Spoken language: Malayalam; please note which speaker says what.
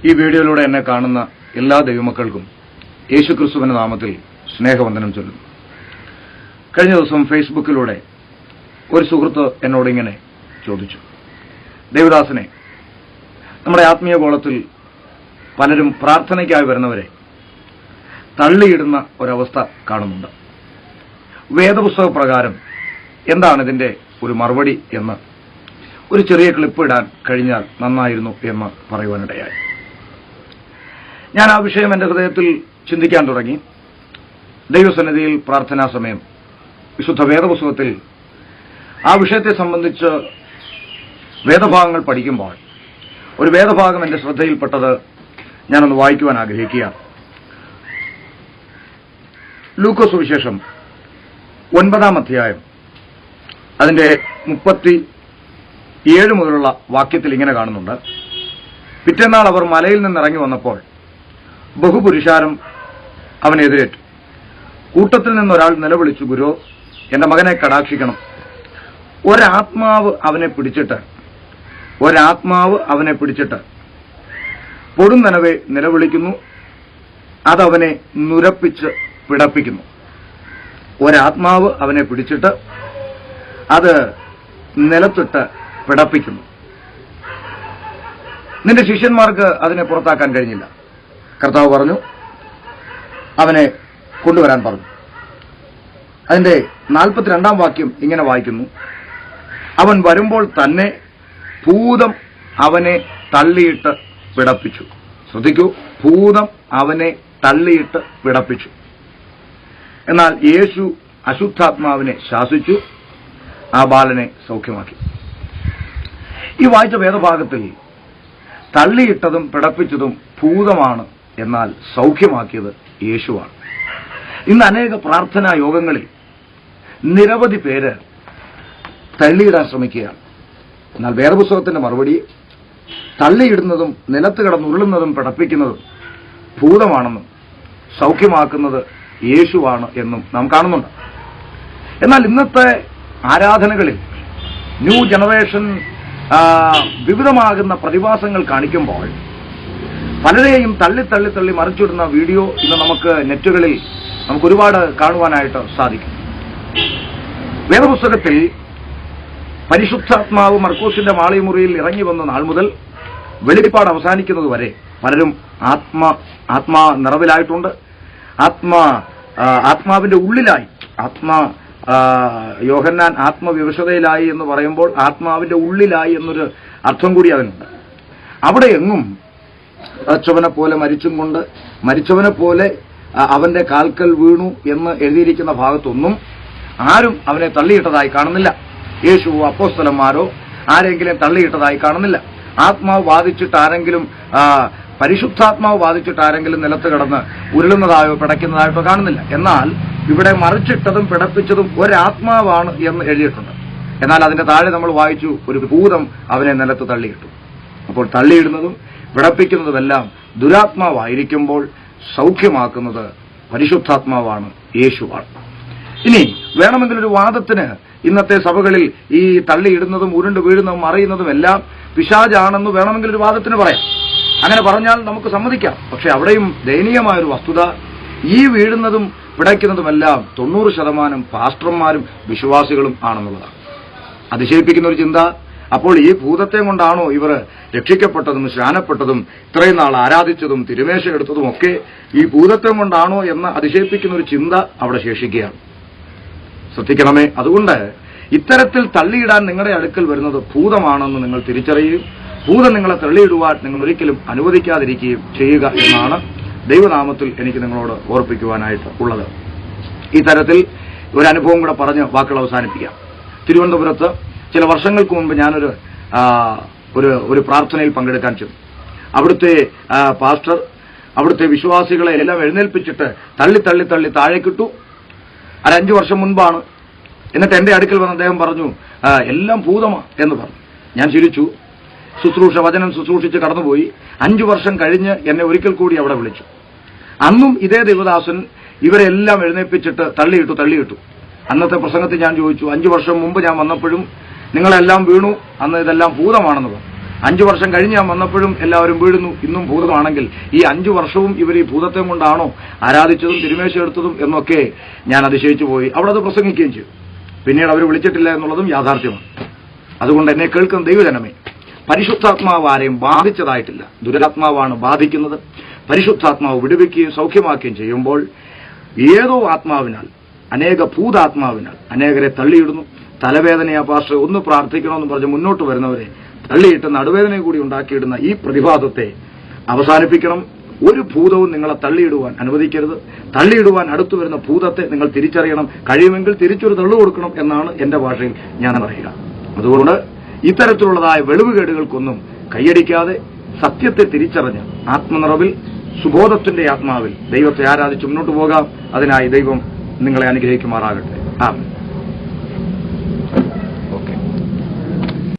Speaker 1: ഈ വീഡിയോയിലൂടെ എന്നെ കാണുന്ന എല്ലാ ദൈവമക്കൾക്കും യേശുക്രിസ്തുവിന്റെ നാമത്തിൽ സ്നേഹവന്ദനം ചൊല്ലുന്നു. കഴിഞ്ഞ ദിവസം ഫേസ്ബുക്കിലൂടെ ഒരു സുഹൃത്ത് എന്നോടിങ്ങനെ ചോദിച്ചു, ദേവദാസനെ, നമ്മുടെ ആത്മീയ ഗോളത്തിൽ പലരും പ്രാർത്ഥനയ്ക്കായി വരുന്നവരെ തള്ളിയിടുന്ന ഒരവസ്ഥ കാണുന്നുണ്ട്. വേദപുസ്തക പ്രകാരം എന്താണ് ഇതിന്റെ ഒരു മറുപടി എന്ന് ഒരു ചെറിയ ക്ലിപ്പ് ഇടാൻ കഴിഞ്ഞാൽ നന്നായിരുന്നു എന്ന് പറയുവാനിടയായി. ഞാൻ ആ വിഷയം എന്റെ ഹൃദയത്തിൽ ചിന്തിക്കാൻ തുടങ്ങി. ദൈവസന്നിധിയിൽ പ്രാർത്ഥനാ സമയം വിശുദ്ധ വേദപുസ്തകത്തിൽ ആ വിഷയത്തെ സംബന്ധിച്ച് വേദഭാഗങ്ങൾ പഠിക്കുമ്പോൾ ഒരു വേദഭാഗം എന്റെ ശ്രദ്ധയിൽപ്പെട്ടത് ഞാനൊന്ന് വായിക്കുവാൻ ആഗ്രഹിക്കുകയാണ്. ലൂക്കോസ് സുവിശേഷം 9-ാം അധ്യായം അതിന്റെ 37 മുതലുള്ള വാക്യത്തിൽ ഇങ്ങനെ കാണുന്നുണ്ട്. പിറ്റേന്നാൾ അവർ മലയിൽ നിന്നിറങ്ങി വന്നപ്പോൾ ബഹുപുരുഷാരം അവനെതിരേറ്റു. കൂട്ടത്തിൽ നിന്നൊരാൾ നിലവിളിച്ചു, ഗുരു, എന്റെ മകനെ കടാക്ഷിക്കണം. ഒരാത്മാവ് അവനെ പിടിച്ചിട്ട് പൊടുന്നനവെ നിലവിളിക്കുന്നു, അതവനെ നുരപ്പിച്ച് പിടപ്പിക്കുന്നു. ഒരാത്മാവ് അവനെ പിടിച്ചിട്ട് അത് നിലത്തിട്ട് പിടപ്പിക്കുന്നു. നിന്റെ ശിഷ്യന്മാർക്ക് അതിനെ പുറത്താക്കാൻ കഴിഞ്ഞില്ല. കർത്താവ് പറഞ്ഞു, അവനെ കൊണ്ടുവരാൻ പറഞ്ഞു. അതിന്റെ 42-ാം വാക്യം ഇങ്ങനെ വായിക്കുന്നു, അവൻ വരുമ്പോൾ തന്നെ ഭൂതം അവനെ തള്ളിയിട്ട് പിടപ്പിച്ചു. ശ്രദ്ധിക്കൂ, ഭൂതം അവനെ തള്ളിയിട്ട് പിടപ്പിച്ചു. എന്നാൽ യേശു അശുദ്ധാത്മാവിനെ ശാസിച്ചു, ആ ബാലനെ സൗഖ്യമാക്കി. ഈ വായിച്ച വേദഭാഗത്തിൽ തള്ളിയിട്ടതും പിടപ്പിച്ചതും ഭൂതമാണ്, എന്നാൽ സൗഖ്യമാക്കിയത് യേശുവാണ്. ഇന്ന് അനേക പ്രാർത്ഥനാ യോഗങ്ങളിൽ നിരവധി പേര് തള്ളിയിടാൻ ശ്രമിക്കുകയാണ്. എന്നാൽ വേദപുസ്തകത്തിന്റെ മറുപടി തള്ളിയിടുന്നതും നിലത്ത് കിടന്നുരുളുന്നതും പിടപ്പിക്കുന്നതും ഭൂതമാണെന്നും സൗഖ്യമാക്കുന്നത് യേശുവാണ് എന്നും നാം കാണുന്നുണ്ട്. എന്നാൽ ഇന്നത്തെ ആരാധനകളിൽ ന്യൂ ജനറേഷൻ വിവിധമാകുന്ന പ്രതിഭാസങ്ങൾ കാണിക്കുമ്പോൾ പലരെയും തള്ളി മറിച്ചിടുന്ന വീഡിയോ ഇന്ന് നമുക്ക് നെറ്റുകളിൽ നമുക്ക് ഒരുപാട് കാണുവാനായിട്ട് സാധിക്കും. വേദപുസ്തകത്തിൽ പരിശുദ്ധാത്മാവ് മർക്കോസിന്റെ മാളിമുറിയിൽ ഇറങ്ങി വന്ന നാൾ മുതൽ വെളിപ്പാട് അവസാനിക്കുന്നത് വരെ പലരും ആത്മാ നിറവിലായിട്ടുണ്ട്. ആത്മാവിന്റെ ഉള്ളിലായി, യോഹന്നാൻ ആത്മവിവശതയിലായി എന്ന് പറയുമ്പോൾ ആത്മാവിന്റെ ഉള്ളിലായി എന്നൊരു അർത്ഥം കൂടി അതിനുണ്ട്. അവിടെ എങ്ങും മരിച്ചവനെ പോലെ അവന്റെ കാൽക്കൽ വീണു എന്ന് എഴുതിയിരിക്കുന്ന ഭാഗത്തൊന്നും ആരും അവനെ തള്ളിയിട്ടതായി കാണുന്നില്ല. യേശുവോ അപ്പോസ്തലന്മാരോ ആരെങ്കിലും തള്ളിയിട്ടതായി കാണുന്നില്ല. പരിശുദ്ധാത്മാവ് ബാധിച്ചിട്ട് ആരെങ്കിലും നിലത്ത് കിടന്ന് ഉരുളുന്നതായോ പിടയ്ക്കുന്നതായിട്ടോ കാണുന്നില്ല. എന്നാൽ ഇവിടെ മറിച്ചിട്ടതും പിടപ്പിച്ചതും ഒരാത്മാവാണ് എന്ന് എഴുതിയിട്ടുണ്ട്. എന്നാൽ അതിന്റെ താഴെ നമ്മൾ വായിച്ചു, ഒരു ഭൂതം അവനെ നിലത്ത് തള്ളിയിട്ടു. അപ്പോൾ തള്ളിയിടുന്നതും പിടപ്പിക്കുന്നതുമെല്ലാം ദുരാത്മാവായിരിക്കുമ്പോൾ സൗഖ്യമാക്കുന്നത് പരിശുദ്ധാത്മാവാണ്, യേശുവാണ്. ഇനി വേണമെങ്കിൽ ഒരു വാദത്തിന് ഇന്നത്തെ സഭകളിൽ ഈ തള്ളിയിടുന്നതും ഉരുണ്ട് വീഴുന്നതും മറിയുന്നതും എല്ലാം പിശാചാണെന്ന് വേണമെങ്കിൽ ഒരു വാദത്തിന് പറയാം. അങ്ങനെ പറഞ്ഞാൽ നമുക്ക് സമ്മതിക്കാം. പക്ഷെ അവിടെയും ദയനീയമായൊരു വസ്തുത, ഈ വീഴുന്നതും പിടയ്ക്കുന്നതുമെല്ലാം 90% പാസ്റ്റർമാരും വിശ്വാസികളും ആണെന്നുള്ളതാണ്. അതിശയിപ്പിക്കുന്ന ഒരു ചിന്ത. അപ്പോൾ ഈ ഭൂതത്തെ കൊണ്ടാണോ ഇവർ രക്ഷിക്കപ്പെട്ടതും സ്നാനപ്പെട്ടതും ഇത്രയും നാൾ ആരാധിച്ചതും തിരുമേശ എടുത്തതും ഒക്കെ ഈ ഭൂതത്തെ കൊണ്ടാണോ എന്ന് അതിശയിപ്പിക്കുന്ന ഒരു ചിന്ത അവിടെ ശേഷിക്കുകയാണ്. ശ്രദ്ധിക്കണമേ. അതുകൊണ്ട് ഇത്തരത്തിൽ തള്ളിയിടാൻ നിങ്ങളുടെ അടുക്കൽ വരുന്നത് ഭൂതമാണെന്ന് നിങ്ങൾ തിരിച്ചറിയുകയും ഭൂതം നിങ്ങളെ തള്ളിയിടുവാൻ നിങ്ങൾ ഒരിക്കലും അനുവദിക്കാതിരിക്കുകയും ചെയ്യുക എന്നാണ് ദൈവനാമത്തിൽ എനിക്ക് നിങ്ങളോട് ഓർപ്പിക്കുവാനായിട്ട് ഉള്ളത്. ഈ തരത്തിൽ ഒരു അനുഭവം കൂടെ പറഞ്ഞ് വാക്കുകൾ അവസാനിപ്പിക്കാം. തിരുവനന്തപുരത്ത് ചില വർഷങ്ങൾക്ക് മുമ്പ് ഞാനൊരു ഒരു പ്രാർത്ഥനയിൽ പങ്കെടുക്കാൻ ചെന്നു. അവിടുത്തെ പാസ്റ്റർ അവിടുത്തെ വിശ്വാസികളെ എല്ലാം എഴുന്നേൽപ്പിച്ചിട്ട് തള്ളി താഴേക്കിട്ടു. അത് 5 വർഷം മുൻപാണ്. എന്നിട്ട് എന്റെ അടുക്കൽ വന്ന് അദ്ദേഹം പറഞ്ഞു, എല്ലാം ഭൂതമാ എന്ന് പറഞ്ഞു. ഞാൻ ചിരിച്ചു. വചനം ശുശ്രൂഷിച്ച് കടന്നുപോയി. 5 വർഷം കഴിഞ്ഞ് എന്നെ ഒരിക്കൽ കൂടി അവിടെ വിളിച്ചു. അന്നും ഇതേ ദേവദാസൻ ഇവരെല്ലാം എഴുന്നേൽപ്പിച്ചിട്ട് തള്ളിയിട്ടു. അന്നത്തെ പ്രസംഗത്തിൽ ഞാൻ ചോദിച്ചു, 5 വർഷം മുമ്പ് ഞാൻ വന്നപ്പോഴും നിങ്ങളെല്ലാം വീണു, അന്ന് ഇതെല്ലാം ഭൂതമാണെന്ന് പറഞ്ഞു. 5 വർഷം കഴിഞ്ഞ് ഞാൻ വന്നപ്പോഴും എല്ലാവരും വീഴുന്നു, ഇന്നും ഭൂതമാണെങ്കിൽ ഈ 5 വർഷവും ഇവർ ഈ ഭൂതത്തെ കൊണ്ടാണോ ആരാധിച്ചതും തിരുമേശ എടുത്തതും എന്നൊക്കെ ഞാൻ അതിശയിച്ചു പോയി. അവിടെ അത് പ്രസംഗിക്കുകയും ചെയ്തു. പിന്നീട് അവർ വിളിച്ചിട്ടില്ല എന്നുള്ളതും യാഥാർത്ഥ്യമാണ്. അതുകൊണ്ട് എന്നെ കേൾക്കുന്ന ദൈവജനമേ, പരിശുദ്ധാത്മാവ് ആരെയും ബാധിച്ചതായിട്ടില്ല. ദുരാത്മാവാണ് ബാധിക്കുന്നത്. പരിശുദ്ധാത്മാവ് വിടുവിക്കുകയും സൗഖ്യമാക്കുകയും ചെയ്യുമ്പോൾ ഏതോ ആത്മാവിനാൽ, അനേക ഭൂതാത്മാവിനാൽ അനേകരെ തള്ളിയിടുന്നു. തലവേദനയാ പാസ്റ്റർ ഒന്ന് പ്രാർത്ഥിക്കണമെന്ന് പറഞ്ഞ് മുന്നോട്ട് വരുന്നവരെ തള്ളിയിട്ട് നടുവേദന കൂടി ഉണ്ടാക്കിയിടുന്ന ഈ പ്രതിഭാസത്തെ അവസാനിപ്പിക്കണം. ഒരു ഭൂതവും നിങ്ങളെ തള്ളിയിടുവാൻ അനുവദിക്കരുത്. തള്ളിയിടുവാൻ അടുത്തു വരുന്ന ഭൂതത്തെ നിങ്ങൾ തിരിച്ചറിയണം. കഴിയുമെങ്കിൽ തിരിച്ചൊരു തള്ളു കൊടുക്കണം എന്നാണ് എന്റെ ഭാഷയിൽ ഞാൻ പറയുക. അതുകൊണ്ട് ഇത്തരത്തിലുള്ളതായ വെളിവുകേടുകൾക്കൊന്നും കൈയടിക്കാതെ സത്യത്തെ തിരിച്ചറിഞ്ഞ് ആത്മനിറവിൽ സുബോധത്തിന്റെ ആത്മാവിൽ ദൈവത്തെ ആരാധിച്ച് മുന്നോട്ട് പോകാം. അതിനായി ദൈവം നിങ്ങളെ അനുഗ്രഹിക്കുമാറാകട്ടെ. ആമേൻ.